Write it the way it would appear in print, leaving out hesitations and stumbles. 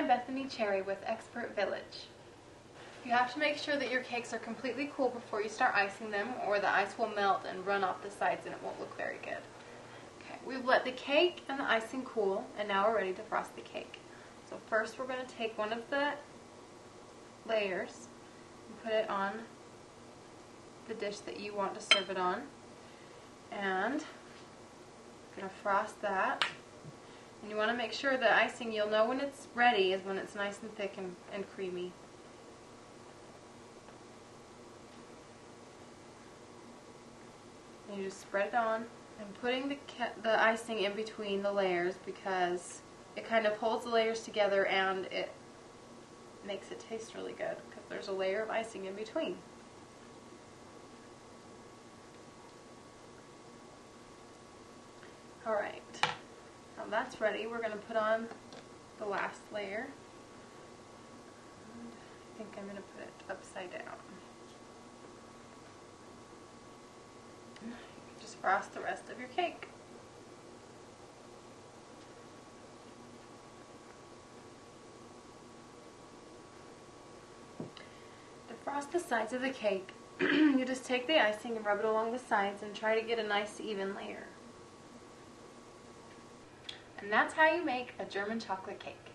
Bethany Cherry with Expert Village. You have to make sure that your cakes are completely cool before you start icing them, or the ice will melt and run off the sides and it won't look very good. Okay, we've let the cake and the icing cool, and now we're ready to frost the cake. So first we're going to take one of the layers and put it on the dish that you want to serve it on, and I'm going to frost that. And you want to make sure the icing, you'll know when it's ready is when it's nice and thick and creamy. And you just spread it on. I'm putting the icing in between the layers because it kind of holds the layers together and it makes it taste really good because there's a layer of icing in between. Alright. Now that's ready. We're going to put on the last layer. I think I'm going to put it upside down. You can just frost the rest of your cake. To frost the sides of the cake, you just take the icing and rub it along the sides and try to get a nice even layer. And that's how you make a German chocolate cake.